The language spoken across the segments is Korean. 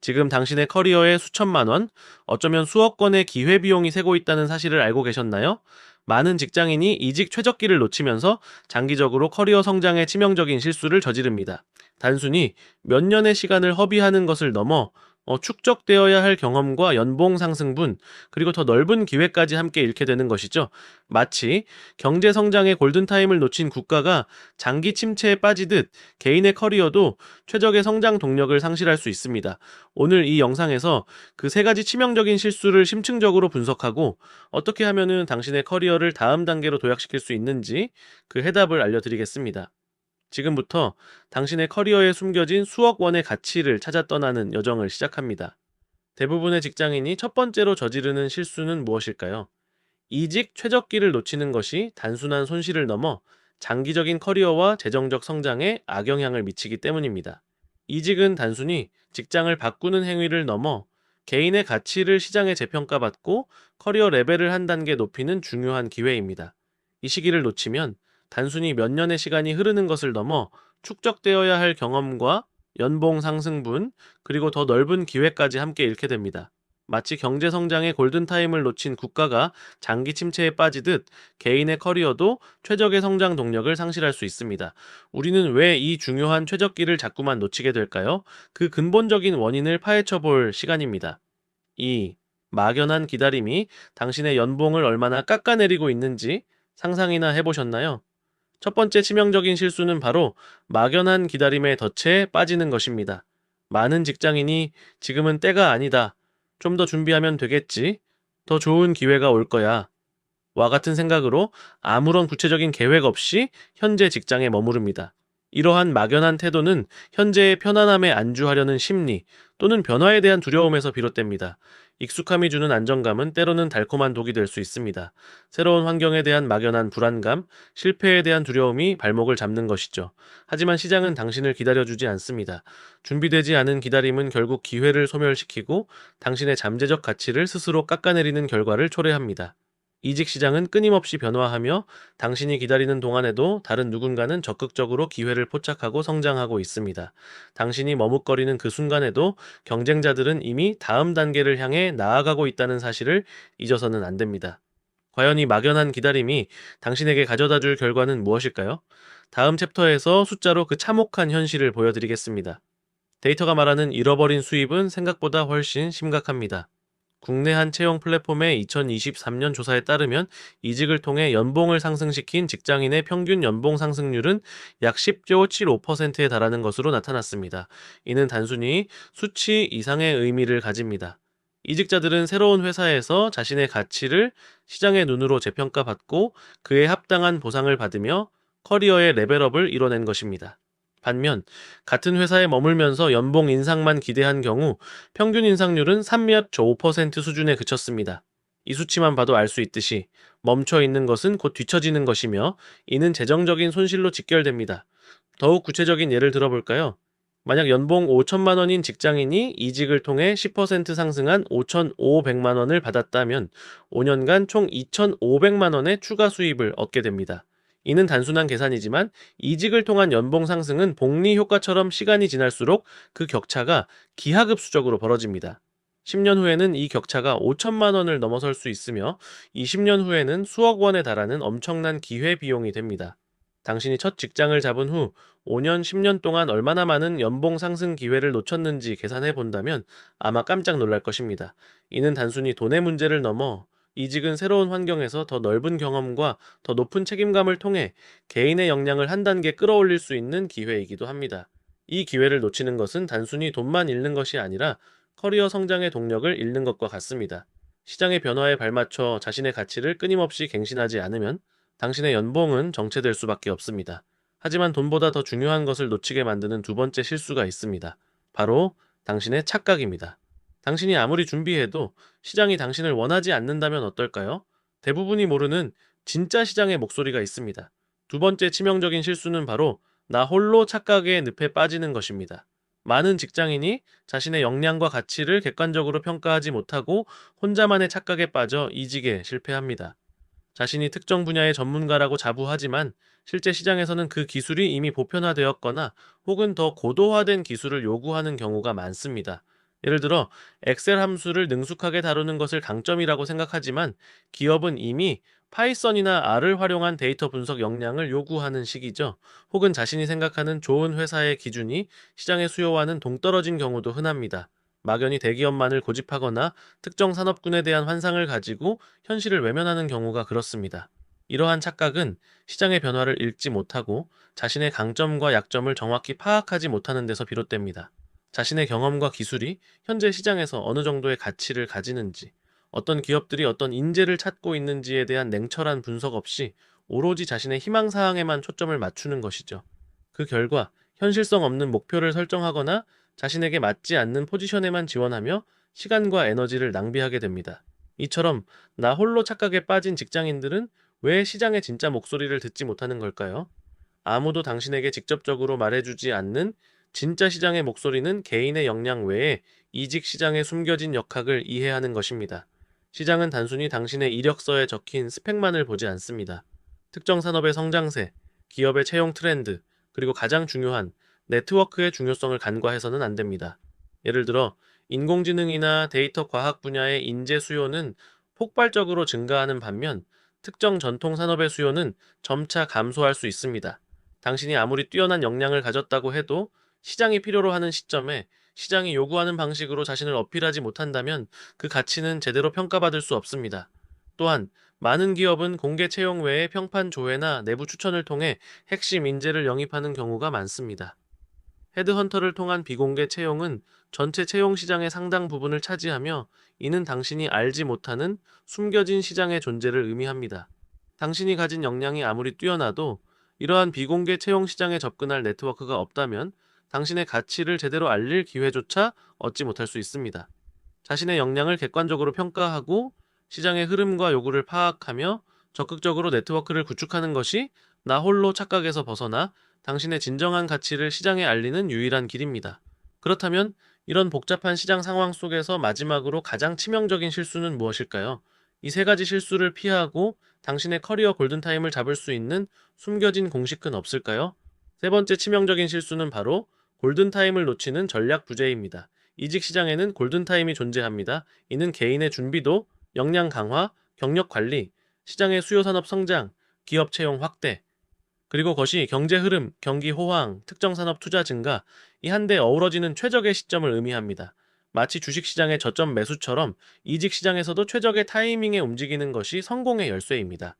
지금 당신의 커리어에 수천만 원, 어쩌면 수억 원의 기회비용이 새고 있다는 사실을 알고 계셨나요? 많은 직장인이 이직 최적기를 놓치면서 장기적으로 커리어 성장에 치명적인 실수를 저지릅니다. 단순히 몇 년의 시간을 허비하는 것을 넘어 축적되어야 할 경험과 연봉 상승분, 그리고 더 넓은 기회까지 함께 잃게 되는 것이죠. 마치 경제 성장의 골든타임을 놓친 국가가 장기 침체에 빠지듯 개인의 커리어도 최적의 성장 동력을 상실할 수 있습니다. 오늘 이 영상에서 그 세 가지 치명적인 실수를 심층적으로 분석하고 어떻게 하면은 당신의 커리어를 다음 단계로 도약시킬 수 있는지 그 해답을 알려드리겠습니다. 지금부터 당신의 커리어에 숨겨진 수억 원의 가치를 찾아 떠나는 여정을 시작합니다. 대부분의 직장인이 첫 번째로 저지르는 실수는 무엇일까요? 이직 최적기를 놓치는 것이 단순한 손실을 넘어 장기적인 커리어와 재정적 성장에 악영향을 미치기 때문입니다. 이직은 단순히 직장을 바꾸는 행위를 넘어 개인의 가치를 시장에 재평가받고 커리어 레벨을 한 단계 높이는 중요한 기회입니다. 이 시기를 놓치면 단순히 몇 년의 시간이 흐르는 것을 넘어 축적되어야 할 경험과 연봉 상승분, 그리고 더 넓은 기회까지 함께 잃게 됩니다. 마치 경제 성장의 골든타임을 놓친 국가가 장기 침체에 빠지듯 개인의 커리어도 최적의 성장 동력을 상실할 수 있습니다. 우리는 왜 이 중요한 최적기를 자꾸만 놓치게 될까요? 그 근본적인 원인을 파헤쳐 볼 시간입니다. 이 막연한 기다림이 당신의 연봉을 얼마나 깎아내리고 있는지 상상이나 해보셨나요? 첫 번째 치명적인 실수는 바로 막연한 기다림의 덫에 빠지는 것입니다. 많은 직장인이 지금은 때가 아니다. 좀 더 준비하면 되겠지. 더 좋은 기회가 올 거야. 와 같은 생각으로 아무런 구체적인 계획 없이 현재 직장에 머무릅니다. 이러한 막연한 태도는 현재의 편안함에 안주하려는 심리 또는 변화에 대한 두려움에서 비롯됩니다. 익숙함이 주는 안정감은 때로는 달콤한 독이 될 수 있습니다. 새로운 환경에 대한 막연한 불안감, 실패에 대한 두려움이 발목을 잡는 것이죠. 하지만 시장은 당신을 기다려주지 않습니다. 준비되지 않은 기다림은 결국 기회를 소멸시키고 당신의 잠재적 가치를 스스로 깎아내리는 결과를 초래합니다. 이직 시장은 끊임없이 변화하며 당신이 기다리는 동안에도 다른 누군가는 적극적으로 기회를 포착하고 성장하고 있습니다. 당신이 머뭇거리는 그 순간에도 경쟁자들은 이미 다음 단계를 향해 나아가고 있다는 사실을 잊어서는 안 됩니다. 과연 이 막연한 기다림이 당신에게 가져다 줄 결과는 무엇일까요? 다음 챕터에서 숫자로 그 참혹한 현실을 보여드리겠습니다. 데이터가 말하는 잃어버린 수입은 생각보다 훨씬 심각합니다. 국내 한 채용 플랫폼의 2023년 조사에 따르면 이직을 통해 연봉을 상승시킨 직장인의 평균 연봉 상승률은 약 10.75%에 달하는 것으로 나타났습니다. 이는 단순히 수치 이상의 의미를 가집니다. 이직자들은 새로운 회사에서 자신의 가치를 시장의 눈으로 재평가받고 그에 합당한 보상을 받으며 커리어의 레벨업을 이뤄낸 것입니다. 반면 같은 회사에 머물면서 연봉 인상만 기대한 경우 평균 인상률은 3.5% 수준에 그쳤습니다. 이 수치만 봐도 알 수 있듯이 멈춰 있는 것은 곧 뒤처지는 것이며 이는 재정적인 손실로 직결됩니다. 더욱 구체적인 예를 들어볼까요? 만약 연봉 5천만 원인 직장인이 이직을 통해 10% 상승한 5,500만 원을 받았다면 5년간 총 2,500만 원의 추가 수입을 얻게 됩니다. 이는 단순한 계산이지만 이직을 통한 연봉 상승은 복리 효과처럼 시간이 지날수록 그 격차가 기하급수적으로 벌어집니다. 10년 후에는 이 격차가 5천만 원을 넘어설 수 있으며 20년 후에는 수억 원에 달하는 엄청난 기회 비용이 됩니다. 당신이 첫 직장을 잡은 후 5년, 10년 동안 얼마나 많은 연봉 상승 기회를 놓쳤는지 계산해 본다면 아마 깜짝 놀랄 것입니다. 이는 단순히 돈의 문제를 넘어 이직은 새로운 환경에서 더 넓은 경험과 더 높은 책임감을 통해 개인의 역량을 한 단계 끌어올릴 수 있는 기회이기도 합니다. 이 기회를 놓치는 것은 단순히 돈만 잃는 것이 아니라 커리어 성장의 동력을 잃는 것과 같습니다. 시장의 변화에 발맞춰 자신의 가치를 끊임없이 갱신하지 않으면 당신의 연봉은 정체될 수밖에 없습니다. 하지만 돈보다 더 중요한 것을 놓치게 만드는 두 번째 실수가 있습니다. 바로 당신의 착각입니다. 당신이 아무리 준비해도 시장이 당신을 원하지 않는다면 어떨까요? 대부분이 모르는 진짜 시장의 목소리가 있습니다. 두 번째 치명적인 실수는 바로 나 홀로 착각의 늪에 빠지는 것입니다. 많은 직장인이 자신의 역량과 가치를 객관적으로 평가하지 못하고 혼자만의 착각에 빠져 이직에 실패합니다. 자신이 특정 분야의 전문가라고 자부하지만 실제 시장에서는 그 기술이 이미 보편화되었거나 혹은 더 고도화된 기술을 요구하는 경우가 많습니다. 예를 들어 엑셀 함수를 능숙하게 다루는 것을 강점이라고 생각하지만 기업은 이미 파이썬이나 R을 활용한 데이터 분석 역량을 요구하는 시기죠. 혹은 자신이 생각하는 좋은 회사의 기준이 시장의 수요와는 동떨어진 경우도 흔합니다. 막연히 대기업만을 고집하거나 특정 산업군에 대한 환상을 가지고 현실을 외면하는 경우가 그렇습니다. 이러한 착각은 시장의 변화를 읽지 못하고 자신의 강점과 약점을 정확히 파악하지 못하는 데서 비롯됩니다. 자신의 경험과 기술이 현재 시장에서 어느 정도의 가치를 가지는지, 어떤 기업들이 어떤 인재를 찾고 있는지에 대한 냉철한 분석 없이 오로지 자신의 희망사항에만 초점을 맞추는 것이죠. 그 결과 현실성 없는 목표를 설정하거나 자신에게 맞지 않는 포지션에만 지원하며 시간과 에너지를 낭비하게 됩니다. 이처럼 나 홀로 착각에 빠진 직장인들은 왜 시장의 진짜 목소리를 듣지 못하는 걸까요? 아무도 당신에게 직접적으로 말해주지 않는 진짜 시장의 목소리는 개인의 역량 외에 이직 시장에 숨겨진 역학을 이해하는 것입니다. 시장은 단순히 당신의 이력서에 적힌 스펙만을 보지 않습니다. 특정 산업의 성장세, 기업의 채용 트렌드, 그리고 가장 중요한 네트워크의 중요성을 간과해서는 안 됩니다. 예를 들어 인공지능이나 데이터 과학 분야의 인재 수요는 폭발적으로 증가하는 반면 특정 전통 산업의 수요는 점차 감소할 수 있습니다. 당신이 아무리 뛰어난 역량을 가졌다고 해도 시장이 필요로 하는 시점에 시장이 요구하는 방식으로 자신을 어필하지 못한다면 그 가치는 제대로 평가받을 수 없습니다. 또한 많은 기업은 공개 채용 외에 평판 조회나 내부 추천을 통해 핵심 인재를 영입하는 경우가 많습니다. 헤드헌터를 통한 비공개 채용은 전체 채용 시장의 상당 부분을 차지하며 이는 당신이 알지 못하는 숨겨진 시장의 존재를 의미합니다. 당신이 가진 역량이 아무리 뛰어나도 이러한 비공개 채용 시장에 접근할 네트워크가 없다면 당신의 가치를 제대로 알릴 기회조차 얻지 못할 수 있습니다. 자신의 역량을 객관적으로 평가하고 시장의 흐름과 요구를 파악하며 적극적으로 네트워크를 구축하는 것이 나 홀로 착각에서 벗어나 당신의 진정한 가치를 시장에 알리는 유일한 길입니다. 그렇다면 이런 복잡한 시장 상황 속에서 마지막으로 가장 치명적인 실수는 무엇일까요? 이 세 가지 실수를 피하고 당신의 커리어 골든타임을 잡을 수 있는 숨겨진 공식은 없을까요? 세 번째 치명적인 실수는 바로 골든타임을 놓치는 전략 부재입니다. 이직 시장에는 골든타임이 존재합니다. 이는 개인의 준비도, 역량 강화, 경력 관리, 시장의 수요 산업 성장, 기업 채용 확대, 그리고 그것이 경제 흐름, 경기 호황, 특정 산업 투자 증가, 이 한데 어우러지는 최적의 시점을 의미합니다. 마치 주식시장의 저점 매수처럼 이직 시장에서도 최적의 타이밍에 움직이는 것이 성공의 열쇠입니다.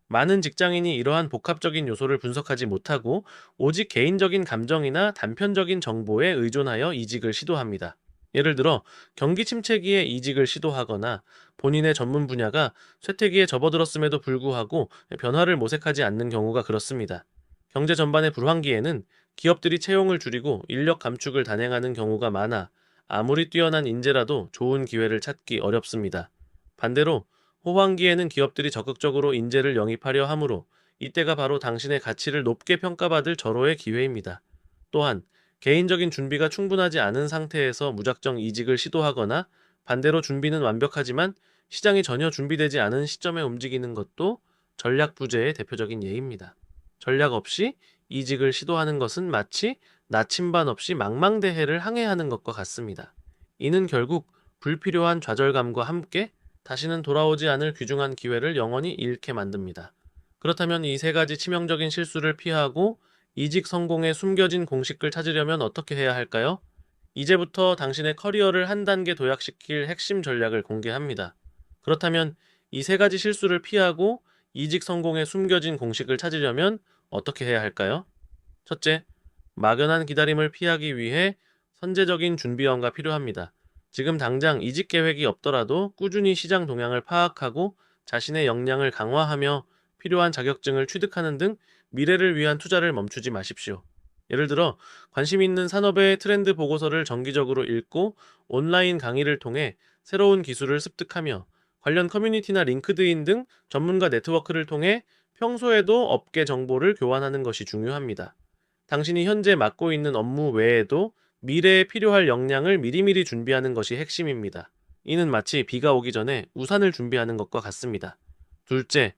많은 직장인이 이러한 복합적인 요소를 분석하지 못하고 오직 개인적인 감정이나 단편적인 정보에 의존하여 이직을 시도합니다. 예를 들어 경기 침체기에 이직을 시도하거나 본인의 전문 분야가 쇠퇴기에 접어들었음에도 불구하고 변화를 모색하지 않는 경우가 그렇습니다. 경제 전반의 불황기에는 기업들이 채용을 줄이고 인력 감축을 단행하는 경우가 많아 아무리 뛰어난 인재라도 좋은 기회를 찾기 어렵습니다. 반대로 호황기에는 기업들이 적극적으로 인재를 영입하려 하므로 이때가 바로 당신의 가치를 높게 평가받을 절호의 기회입니다. 또한 개인적인 준비가 충분하지 않은 상태에서 무작정 이직을 시도하거나 반대로 준비는 완벽하지만 시장이 전혀 준비되지 않은 시점에 움직이는 것도 전략 부재의 대표적인 예입니다. 전략 없이 이직을 시도하는 것은 마치 나침반 없이 망망대해를 항해하는 것과 같습니다. 이는 결국 불필요한 좌절감과 함께 다시는 돌아오지 않을 귀중한 기회를 영원히 잃게 만듭니다. 그렇다면 이 세 가지 치명적인 실수를 피하고 이직 성공의 숨겨진 공식을 찾으려면 어떻게 해야 할까요? 이제부터 당신의 커리어를 한 단계 도약시킬 핵심 전략을 공개합니다. 그렇다면 이 세 가지 실수를 피하고 이직 성공의 숨겨진 공식을 찾으려면 어떻게 해야 할까요? 첫째, 막연한 기다림을 피하기 위해 선제적인 준비원가 필요합니다. 지금 당장 이직 계획이 없더라도 꾸준히 시장 동향을 파악하고 자신의 역량을 강화하며 필요한 자격증을 취득하는 등 미래를 위한 투자를 멈추지 마십시오. 예를 들어 관심 있는 산업의 트렌드 보고서를 정기적으로 읽고 온라인 강의를 통해 새로운 기술을 습득하며 관련 커뮤니티나 링크드인 등 전문가 네트워크를 통해 평소에도 업계 정보를 교환하는 것이 중요합니다. 당신이 현재 맡고 있는 업무 외에도 미래에 필요할 역량을 미리미리 준비하는 것이 핵심입니다. 이는 마치 비가 오기 전에 우산을 준비하는 것과 같습니다. 둘째,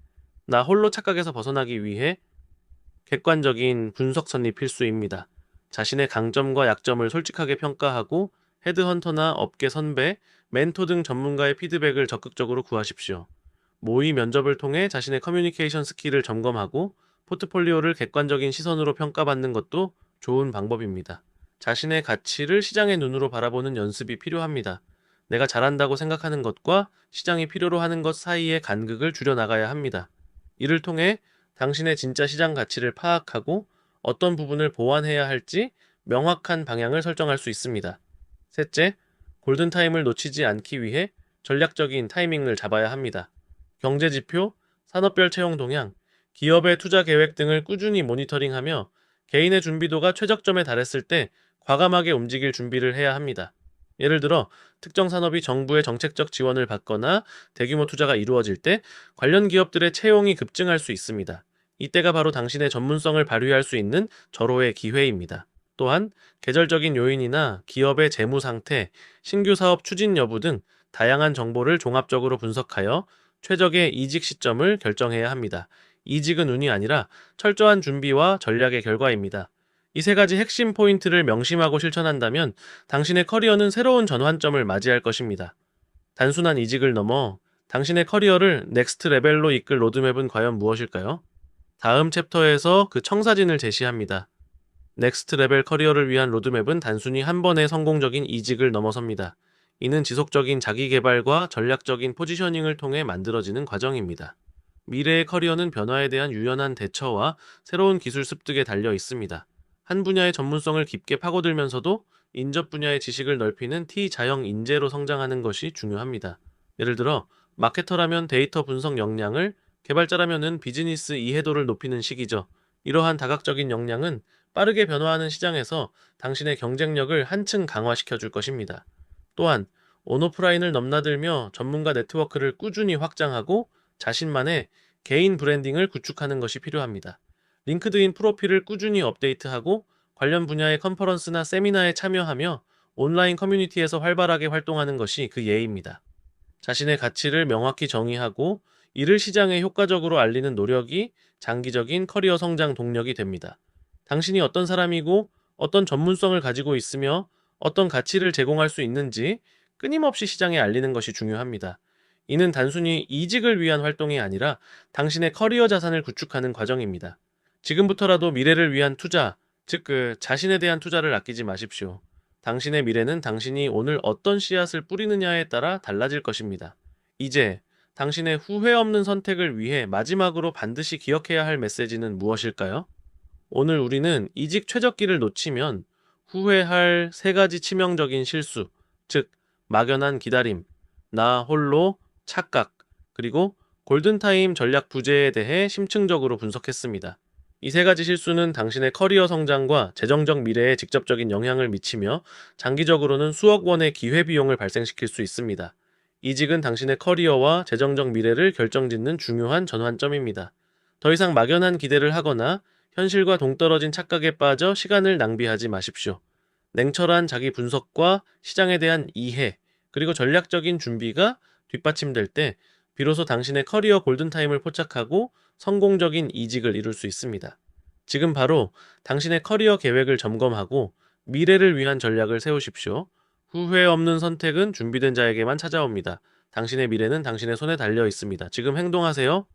나 홀로 착각에서 벗어나기 위해 객관적인 분석선이 필수입니다. 자신의 강점과 약점을 솔직하게 평가하고 헤드헌터나 업계 선배, 멘토 등 전문가의 피드백을 적극적으로 구하십시오. 모의 면접을 통해 자신의 커뮤니케이션 스킬을 점검하고 포트폴리오를 객관적인 시선으로 평가받는 것도 좋은 방법입니다. 자신의 가치를 시장의 눈으로 바라보는 연습이 필요합니다. 내가 잘한다고 생각하는 것과 시장이 필요로 하는 것 사이의 간극을 줄여나가야 합니다. 이를 통해 당신의 진짜 시장 가치를 파악하고 어떤 부분을 보완해야 할지 명확한 방향을 설정할 수 있습니다. 셋째, 골든타임을 놓치지 않기 위해 전략적인 타이밍을 잡아야 합니다. 경제지표, 산업별 채용 동향, 기업의 투자 계획 등을 꾸준히 모니터링하며 개인의 준비도가 최적점에 달했을 때 과감하게 움직일 준비를 해야 합니다. 예를 들어 특정 산업이 정부의 정책적 지원을 받거나 대규모 투자가 이루어질 때 관련 기업들의 채용이 급증할 수 있습니다. 이때가 바로 당신의 전문성을 발휘할 수 있는 절호의 기회입니다. 또한 계절적인 요인이나 기업의 재무 상태, 신규 사업 추진 여부 등 다양한 정보를 종합적으로 분석하여 최적의 이직 시점을 결정해야 합니다. 이직은 운이 아니라 철저한 준비와 전략의 결과입니다. 이 세 가지 핵심 포인트를 명심하고 실천한다면 당신의 커리어는 새로운 전환점을 맞이할 것입니다. 단순한 이직을 넘어 당신의 커리어를 넥스트 레벨로 이끌 로드맵은 과연 무엇일까요? 다음 챕터에서 그 청사진을 제시합니다. 넥스트 레벨 커리어를 위한 로드맵은 단순히 한 번의 성공적인 이직을 넘어섭니다. 이는 지속적인 자기 개발과 전략적인 포지셔닝을 통해 만들어지는 과정입니다. 미래의 커리어는 변화에 대한 유연한 대처와 새로운 기술 습득에 달려 있습니다. 한 분야의 전문성을 깊게 파고들면서도 인접 분야의 지식을 넓히는 T자형 인재로 성장하는 것이 중요합니다. 예를 들어 마케터라면 데이터 분석 역량을, 개발자라면은 비즈니스 이해도를 높이는 시기죠. 이러한 다각적인 역량은 빠르게 변화하는 시장에서 당신의 경쟁력을 한층 강화시켜 줄 것입니다. 또한 온오프라인을 넘나들며 전문가 네트워크를 꾸준히 확장하고 자신만의 개인 브랜딩을 구축하는 것이 필요합니다. 링크드인 프로필을 꾸준히 업데이트하고 관련 분야의 컨퍼런스나 세미나에 참여하며 온라인 커뮤니티에서 활발하게 활동하는 것이 그 예입니다. 자신의 가치를 명확히 정의하고 이를 시장에 효과적으로 알리는 노력이 장기적인 커리어 성장 동력이 됩니다. 당신이 어떤 사람이고 어떤 전문성을 가지고 있으며 어떤 가치를 제공할 수 있는지 끊임없이 시장에 알리는 것이 중요합니다. 이는 단순히 이직을 위한 활동이 아니라 당신의 커리어 자산을 구축하는 과정입니다. 지금부터라도 미래를 위한 투자, 즉 자신에 대한 투자를 아끼지 마십시오. 당신의 미래는 당신이 오늘 어떤 씨앗을 뿌리느냐에 따라 달라질 것입니다. 이제 당신의 후회 없는 선택을 위해 마지막으로 반드시 기억해야 할 메시지는 무엇일까요? 오늘 우리는 이직 최적기를 놓치면 후회할 세 가지 치명적인 실수, 즉 막연한 기다림, 나 홀로, 착각, 그리고 골든타임 전략 부재에 대해 심층적으로 분석했습니다. 이 세 가지 실수는 당신의 커리어 성장과 재정적 미래에 직접적인 영향을 미치며 장기적으로는 수억 원의 기회비용을 발생시킬 수 있습니다. 이직은 당신의 커리어와 재정적 미래를 결정짓는 중요한 전환점입니다. 더 이상 막연한 기대를 하거나 현실과 동떨어진 착각에 빠져 시간을 낭비하지 마십시오. 냉철한 자기 분석과 시장에 대한 이해, 그리고 전략적인 준비가 뒷받침될 때 비로소 당신의 커리어 골든타임을 포착하고 성공적인 이직을 이룰 수 있습니다. 지금 바로 당신의 커리어 계획을 점검하고 미래를 위한 전략을 세우십시오. 후회 없는 선택은 준비된 자에게만 찾아옵니다. 당신의 미래는 당신의 손에 달려 있습니다. 지금 행동하세요.